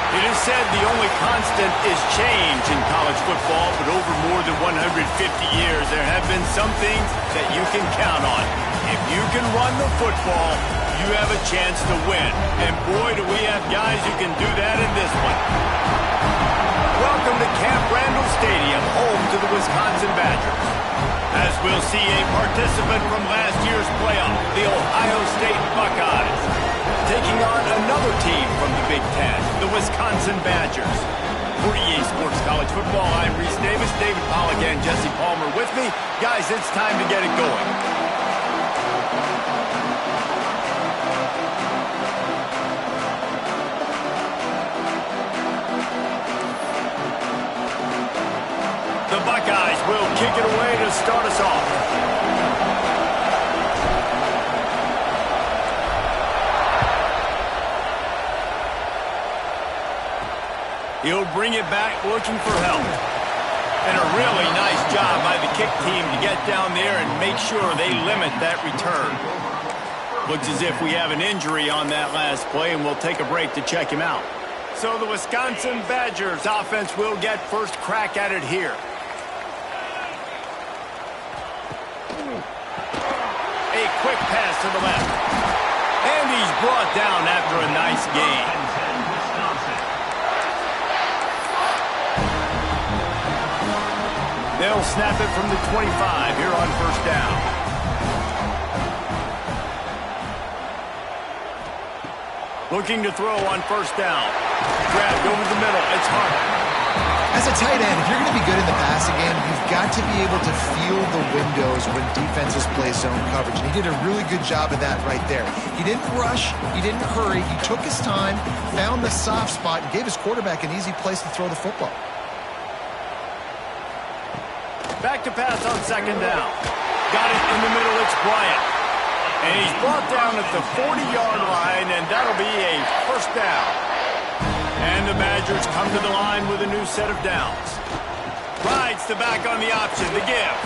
It is said the only constant is change in college football, but over more than 150 years, there have been some things that you can count on. If you can run the football, you have a chance to win. And boy, do we have guys who can do that in this one. Welcome to Camp Randall Stadium, home to the Wisconsin Badgers. As we'll see a participant from last year's playoff, the Ohio State Buckeyes, taking on another team from the Big Ten, the Wisconsin Badgers. For EA Sports College Football, I'm Reese Davis, David Pollack, and Jesse Palmer with me. Guys, it's time to get it going. The Buckeyes will kick it away to start us off. He'll bring it back looking for help. And a really nice job by the kick team to get down there and make sure they limit that return. Looks as if we have an injury on that last play, and we'll take a break to check him out. So the Wisconsin Badgers offense will get first crack at it here. A quick pass to the left. And he's brought down after a nice gain. They'll snap it from the 25 here on first down. Looking to throw on first down. Grabbed over the middle. It's hard. As a tight end, if you're going to be good in the passing game, you've got to be able to feel the windows when defenses play zone coverage. And he did a really good job of that right there. He didn't rush. He didn't hurry. He took his time, found the soft spot, and gave his quarterback an easy place to throw the football. Back to pass on second down. Got it in the middle, it's Bryant. And he's brought down at the 40-yard line, and that'll be a first down. And the Badgers come to the line with a new set of downs. Rides the back on the option, the give.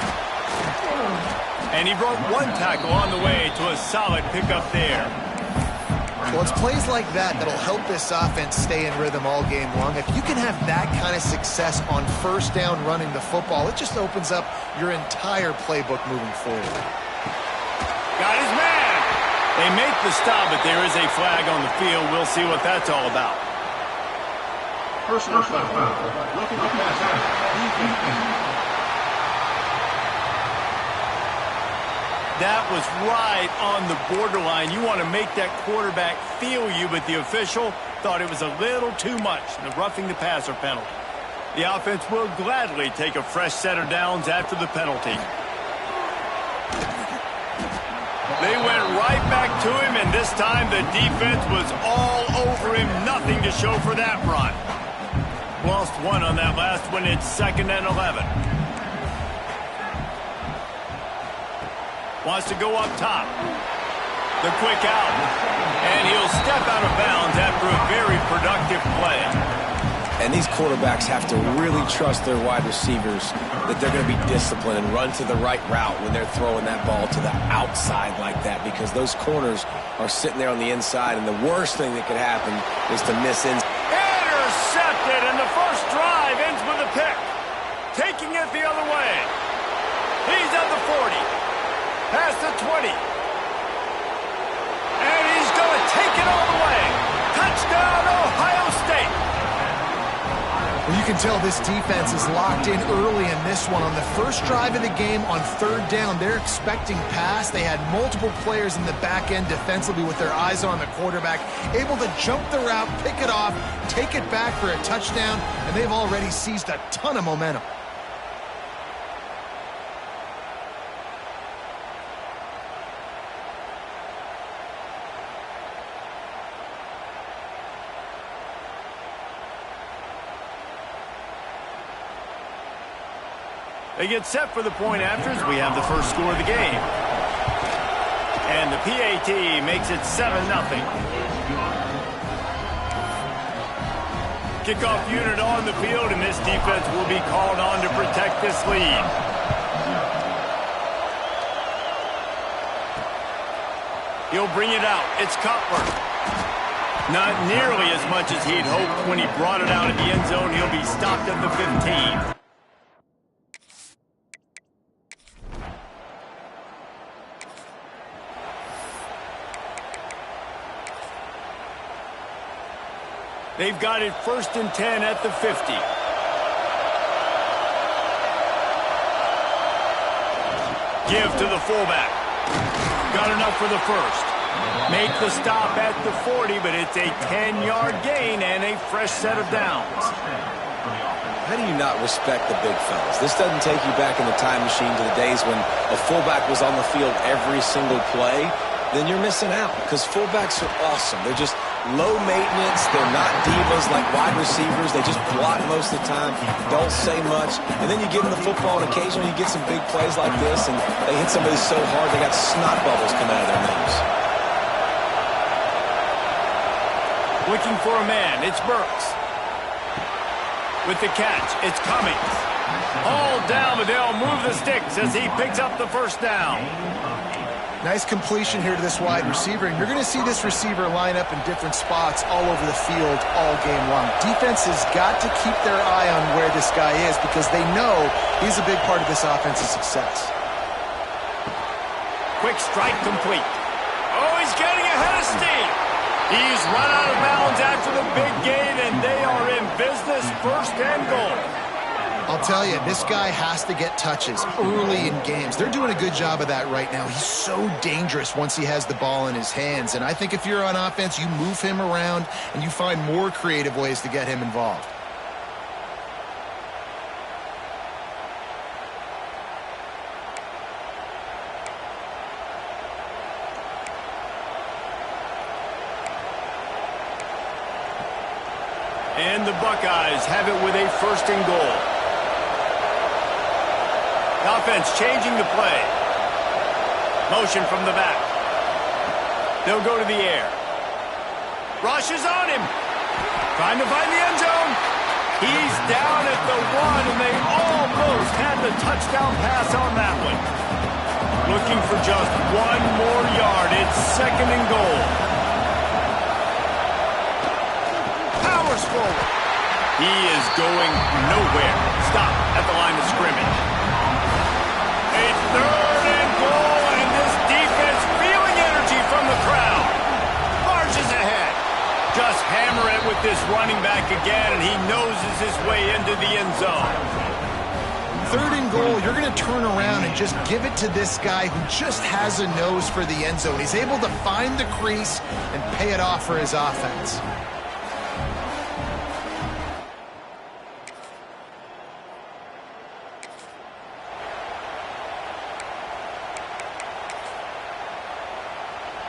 And he broke one tackle on the way to a solid pickup there. Well, it's plays like that that'll help this offense stay in rhythm all game long. If you can have that kind of success on first down running the football, it just opens up your entire playbook moving forward. Got his man. They make the stop, but there is a flag on the field. We'll see what that's all about. Personal foul. Looking to pass out. That was right on the borderline. You want to make that quarterback feel you, but the official thought it was a little too much, the roughing the passer penalty. The offense will gladly take a fresh set of downs after the penalty. They went right back to him, and this time the defense was all over him. Nothing to show for that run. Lost one on that last one. It's 2nd and 11. Wants to go up top. The quick out. And he'll step out of bounds after a very productive play. And these quarterbacks have to really trust their wide receivers that they're going to be disciplined and run to the right route when they're throwing that ball to the outside like that, because those corners are sitting there on the inside, and the worst thing that could happen is to miss in. Intercepted, and the first drive ends with a pick. Taking it the other way. He's at the 40. Past the 20. And he's going to take it all the way. Touchdown, Ohio State. Well, you can tell this defense is locked in early in this one. On the first drive of the game on third down, they're expecting pass. They had multiple players in the back end defensively with their eyes on the quarterback, able to jump the route, pick it off, take it back for a touchdown, and they've already seized a ton of momentum. They get set for the point afters. We have the first score of the game. And the PAT makes it 7-0. Kickoff unit on the field, and this defense will be called on to protect this lead. He'll bring it out. It's Cutler. Not nearly as much as he'd hoped when he brought it out of the end zone. He'll be stopped at the 15. They've got it 1st and 10 at the 50. Give to the fullback. Got enough for the first. Make the stop at the 40, but it's a 10-yard gain and a fresh set of downs. How do you not respect the big fellas? This doesn't take you back in the time machine to the days when a fullback was on the field every single play. Then you're missing out because fullbacks are awesome. They're just low maintenance. They're not divas like wide receivers. They just block most of the time, don't say much. And then you give them the football, and occasionally you get some big plays like this, and they hit somebody so hard they got snot bubbles coming out of their nose. Looking for a man. It's Burks. With the catch, it's Cummings. Hauled down, but they'll move the sticks as he picks up the first down. Nice completion here to this wide receiver, and you're going to see this receiver line up in different spots all over the field all game long. Defense has got to keep their eye on where this guy is because they know he's a big part of this offense's success. Quick strike complete. Oh, he's getting ahead of steam. He's run out of bounds after the big gain, and they are in business, 1st and goal. I'll tell you, this guy has to get touches early in games. They're doing a good job of that right now. He's so dangerous once he has the ball in his hands. And I think if you're on offense, you move him around and you find more creative ways to get him involved. And the Buckeyes have it with a 1st and goal. The offense changing the play. Motion from the back. They'll go to the air. Rush is on him. Trying to find the end zone. He's down at the 1, and they almost had the touchdown pass on that one. Looking for just 1 more yard. It's 2nd and goal. Powers forward. He is going nowhere. Stop at the line of scrimmage. A 3rd and goal, and this defense feeling energy from the crowd. Marches ahead. Just hammer it with this running back again, and he noses his way into the end zone. 3rd and goal, you're going to turn around and just give it to this guy who just has a nose for the end zone. He's able to find the crease and pay it off for his offense.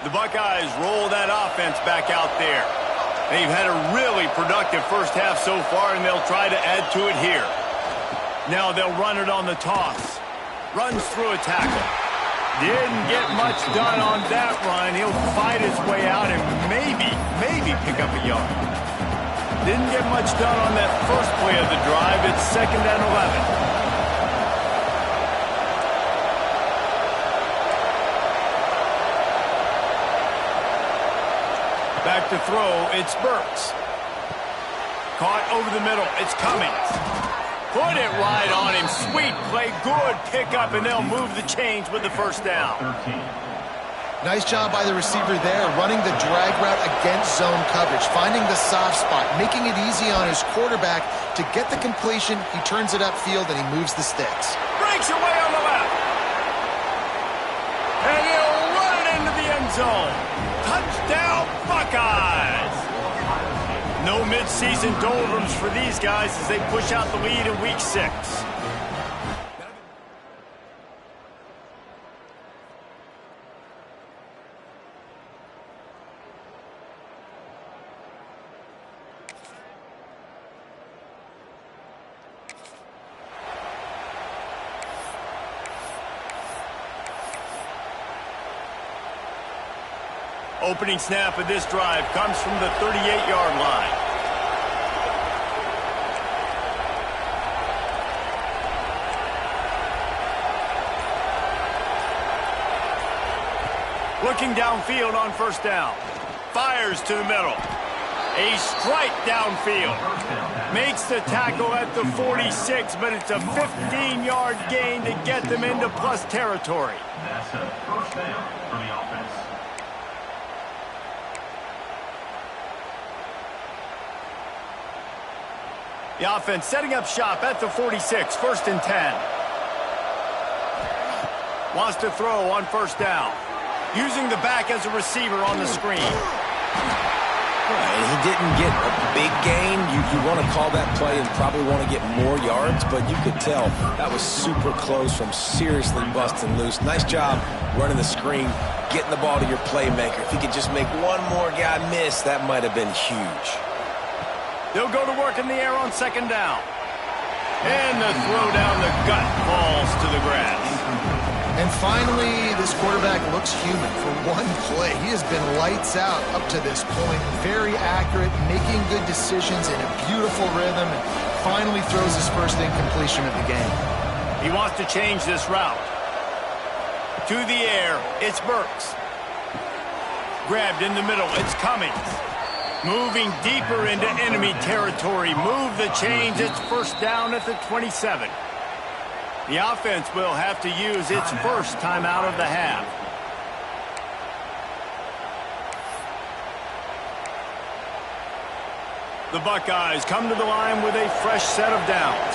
The Buckeyes roll that offense back out there. They've had a really productive first half so far, and they'll try to add to it here. Now they'll run it on the toss. Runs through a tackle. Didn't get much done on that run. He'll fight his way out and maybe pick up a yard. Didn't get much done on that first play of the drive. It's 2nd and 11. Back to throw, it's Burks. Caught over the middle, it's Cummings. Put it right on him, sweet play, good pickup, and they'll move the chains with the 1st down. Nice job by the receiver there, running the drag route against zone coverage, finding the soft spot, making it easy on his quarterback to get the completion. He turns it upfield, and he moves the sticks. Breaks away on the left. And he'll run it into the end zone. Touchdown, Buckeyes! No mid-season doldrums for these guys as they push out the lead in Week 6. Opening snap of this drive comes from the 38-yard line. Looking downfield on 1st down. Fires to the middle. A strike downfield. Makes the tackle at the 46, but it's a 15-yard gain to get them into plus territory. That's a first down for the offense. The offense setting up shop at the 46, 1st and 10. Wants to throw on 1st down. Using the back as a receiver on the screen. And he didn't get a big gain. You want to call that play and probably want to get more yards, but you could tell that was super close from seriously busting loose. Nice job running the screen, getting the ball to your playmaker. If he could just make one more guy miss, that might have been huge. They'll go to work in the air on 2nd down. And the throw down the gut falls to the grass. And finally, this quarterback looks human for one play. He has been lights out up to this point. Very accurate, making good decisions in a beautiful rhythm, and finally throws his first incompletion of the game. He wants to change this route. To the air, it's Burks. Grabbed in the middle, it's Cummings. Moving deeper into enemy territory. Move the change, it's 1st down at the 27. The offense will have to use its first timeout of the half. The Buckeyes come to the line with a fresh set of downs.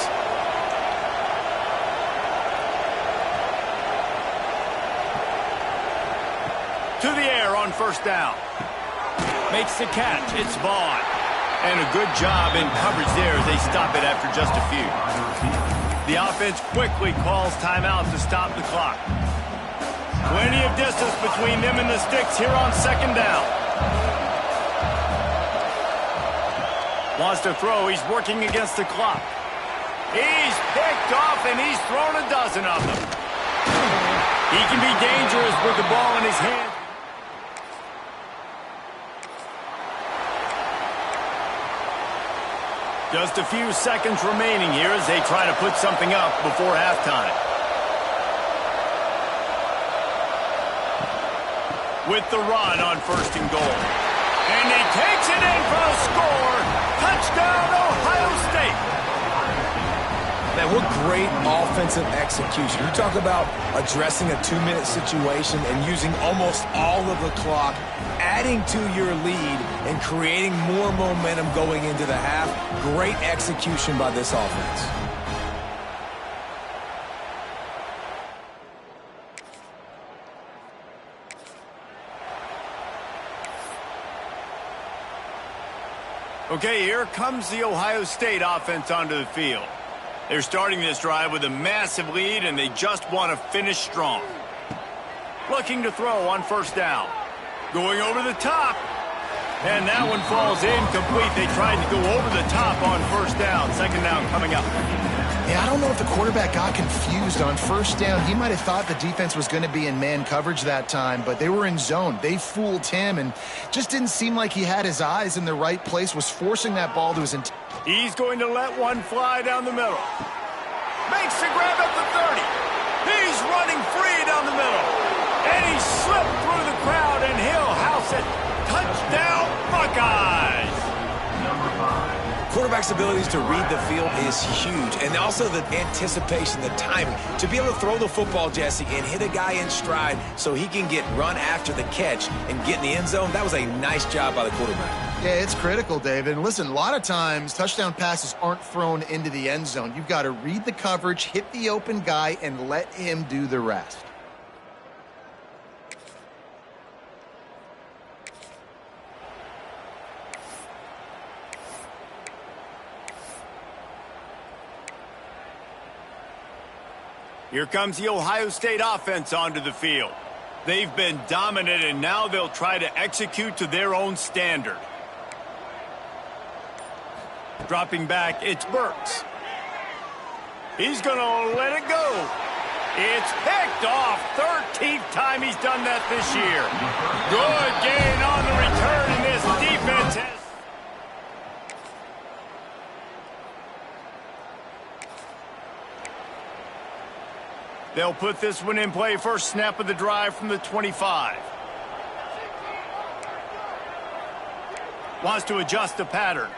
To the air on 1st down. Makes the catch. It's Vaughn. And a good job in coverage there as they stop it after just a few. The offense quickly calls timeout to stop the clock. Plenty of distance between them and the sticks here on 2nd down. Wants to throw. He's working against the clock. He's picked off, and he's thrown a dozen of them. He can be dangerous with the ball in his hand. Just a few seconds remaining here as they try to put something up before halftime. With the run on 1st and goal. And he takes it in for a score. Touchdown, Ohio State. Man, what great offensive execution. You talk about addressing a 2-minute situation and using almost all of the clock, adding to your lead and creating more momentum going into the half. Great execution by this offense. Okay, here comes the Ohio State offense onto the field. They're starting this drive with a massive lead, and they just want to finish strong. Looking to throw on 1st down. Going over the top. And that one falls incomplete. They tried to go over the top on 1st down. 2nd down coming up. Yeah, I don't know if the quarterback got confused on 1st down. He might have thought the defense was going to be in man coverage that time, but they were in zone. They fooled him and just didn't seem like he had his eyes in the right place, was forcing that ball to his intent. He's going to let one fly down the middle. Makes the grab at the 30. He's running free down the middle. And he slipped through the crowd, and he'll house it. Touchdown, Buckeyes! Number 5. Quarterback's abilities to read the field is huge, and also the anticipation, the timing. To be able to throw the football, Jesse, and hit a guy in stride so he can get run after the catch and get in the end zone, that was a nice job by the quarterback. Yeah, it's critical, David. And listen, a lot of times touchdown passes aren't thrown into the end zone. You've got to read the coverage, hit the open guy, and let him do the rest. Here comes the Ohio State offense onto the field. They've been dominant, and now they'll try to execute to their own standard. Dropping back, it's Burks. He's going to let it go. It's picked off. 13th time he's done that this year. Good gain on the return, and this defense has... They'll put this one in play. First snap of the drive from the 25. Wants to adjust the pattern.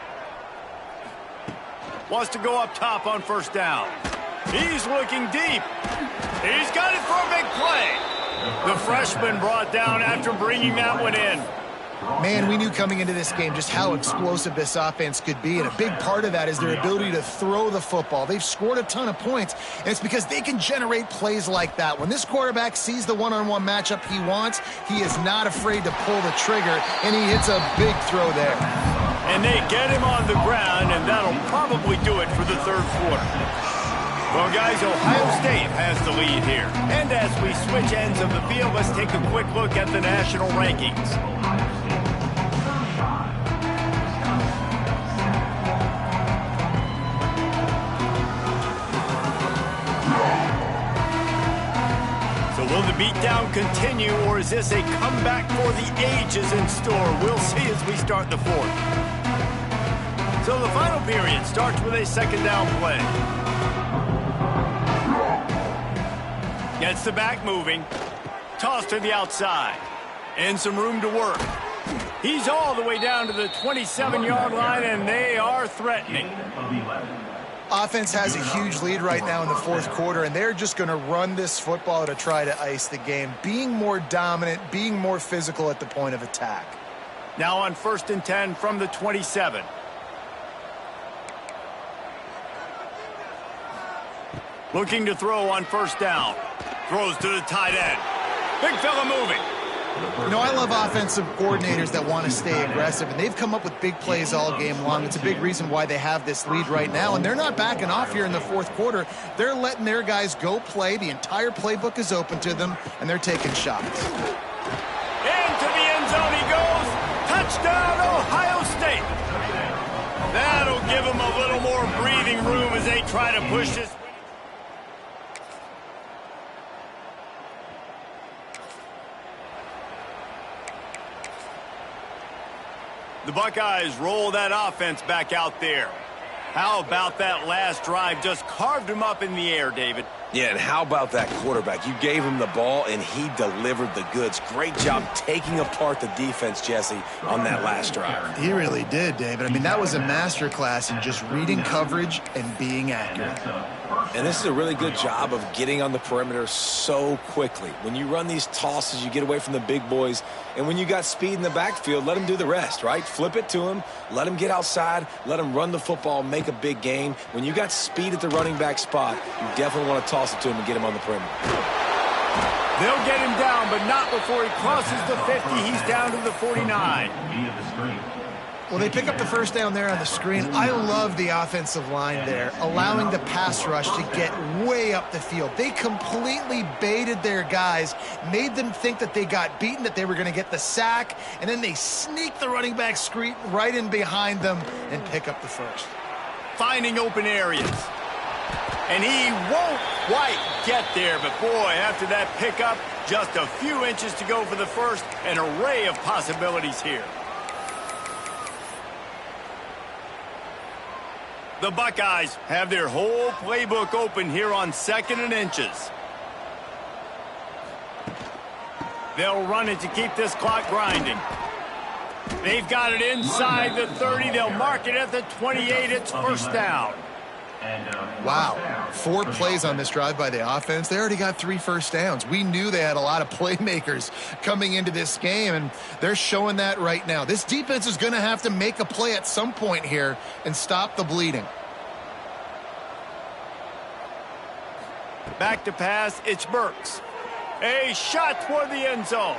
Wants to go up top on first down. He's looking deep. He's got it for a big play. The freshman brought down after bringing that one in. Man, we knew coming into this game just how explosive this offense could be, and a big part of that is their ability to throw the football. They've scored a ton of points, and it's because they can generate plays like that. When this quarterback sees the one-on-one matchup he wants, he is not afraid to pull the trigger, and he hits a big throw there. And they get him on the ground, and that'll probably do it for the third quarter. Well, guys, Ohio State has the lead here. And as we switch ends of the field, let's take a quick look at the national rankings. So will the beatdown continue, or is this a comeback for the ages in store? We'll see as we start the fourth. So the final period starts with a second down play. Gets the back moving. Toss to the outside. And some room to work. He's all the way down to the 27-yard line, and they are threatening. Offense has a huge lead right now in the fourth quarter, and they're just going to run this football to try to ice the game, being more dominant, being more physical at the point of attack. Now on 1st and 10 from the 27. Looking to throw on first down. Throws to the tight end. Big fella moving. You know, I love offensive coordinators that want to stay aggressive, and they've come up with big plays all game long. It's a big reason why they have this lead right now, and they're not backing off here in the fourth quarter. They're letting their guys go play. The entire playbook is open to them, and they're taking shots. Into the end zone he goes. Touchdown, Ohio State. That'll give them a little more breathing room as they try to push this. The Buckeyes roll that offense back out there. How about that last drive? Just carved him up in the air, David. Yeah, and how about that quarterback? You gave him the ball, and he delivered the goods. Great job taking apart the defense, Jesse, on that last drive. He really did, David. I mean, that was a masterclass in just reading coverage and being accurate. And this is a really good job of getting on the perimeter so quickly. When you run these tosses, you get away from the big boys. And when you got speed in the backfield, let them do the rest, right? Flip it to him, let him get outside, let him run the football, make a big gain. When you got speed at the running back spot, you definitely want to toss it to him and get him on the perimeter. They'll get him down, but not before he crosses the 50. He's down to the 49. Well, they pick up the first down there on the screen. I love the offensive line there, allowing the pass rush to get way up the field. They completely baited their guys, made them think that they got beaten, that they were going to get the sack, and then they sneak the running back screen right in behind them and pick up the first. Finding open areas. And he won't quite get there, but boy, after that pickup, just a few inches to go for the first. An array of possibilities here. The Buckeyes have their whole playbook open here on 2nd and inches. They'll run it to keep this clock grinding. They've got it inside the 30. They'll mark it at the 28. It's first down. Wow, 4 plays on this drive by the offense. They already got 3 first downs. We knew they had a lot of playmakers coming into this game, and they're showing that right now. This defense is going to have to make a play at some point here and stop the bleeding. Back to pass, it's Burks. A shot toward the end zone.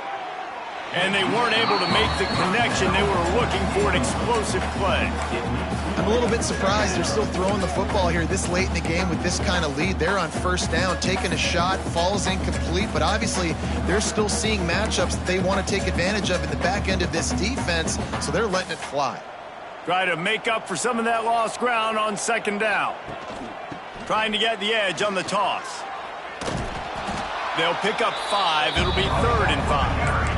And they weren't able to make the connection. They were looking for an explosive play. I'm a little bit surprised they're still throwing the football here this late in the game with this kind of lead. They're on first down, taking a shot, falls incomplete, but obviously they're still seeing matchups that they want to take advantage of in the back end of this defense, so they're letting it fly. Try to make up for some of that lost ground on 2nd down. Trying to get the edge on the toss. They'll pick up 5. It'll be 3rd and 5.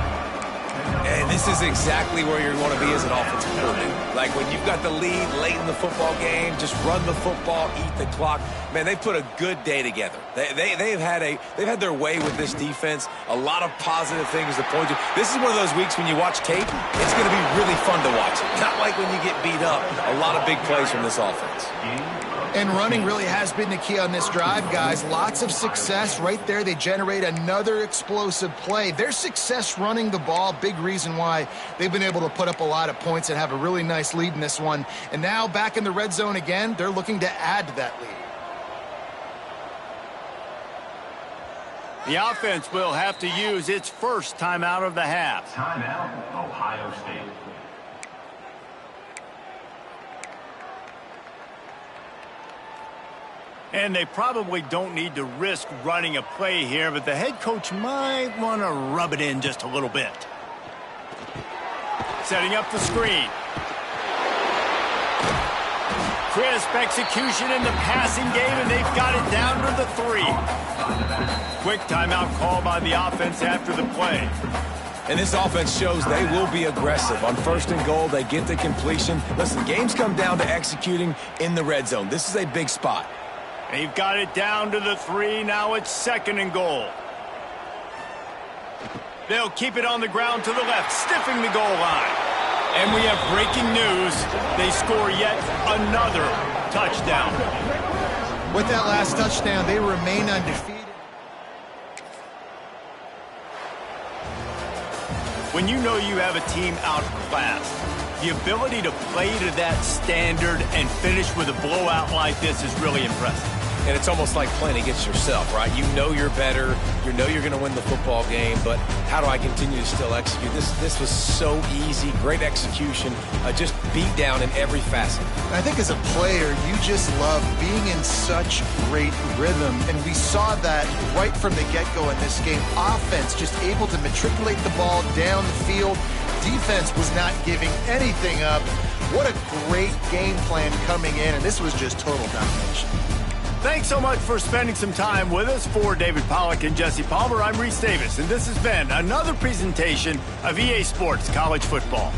And This is exactly where you want to be as an offensive coordinator. Like when you've got the lead late in the football game, just run the football, eat the clock. Man, they put a good day together. They've had their way with this defense. A lot of positive things to point to. This is one of those weeks when you watch tape, it's going to be really fun to watch. Not like when you get beat up. A lot of big plays from this offense. And running really has been the key on this drive, guys. Lots of success right there. They generate another explosive play. Their success running the ball, big reason why they've been able to put up a lot of points and have a really nice lead in this one. And now back in the red zone again, they're looking to add to that lead. The offense will have to use its first timeout of the half. Timeout, Ohio State. And they probably don't need to risk running a play here, but the head coach might want to rub it in just a little bit. Setting up the screen. Crisp execution in the passing game, and they've got it down to the 3. Quick timeout call by the offense after the play. And this offense shows they will be aggressive. On 1st and goal, they get the completion. Listen, games come down to executing in the red zone. This is a big spot. They've got it down to the 3. Now it's 2nd and goal. They'll keep it on the ground to the left, stiffing the goal line. And we have breaking news. They score yet another touchdown. With that last touchdown, they remain undefeated. When you know you have a team outclassed, the ability to play to that standard and finish with a blowout like this is really impressive. And it's almost like playing against yourself, right? You know you're better. You know you're going to win the football game, but how do I continue to still execute? This was so easy. Great execution. Just beat down in every facet. I think as a player, you just love being in such great rhythm, and we saw that right from the get-go in this game. Offense just able to matriculate the ball down the field. Defense was not giving anything up. What a great game plan coming in, and this was just total domination. Thanks so much for spending some time with us. For David Pollack and Jesse Palmer, I'm Reese Davis, and this has been another presentation of EA Sports College Football.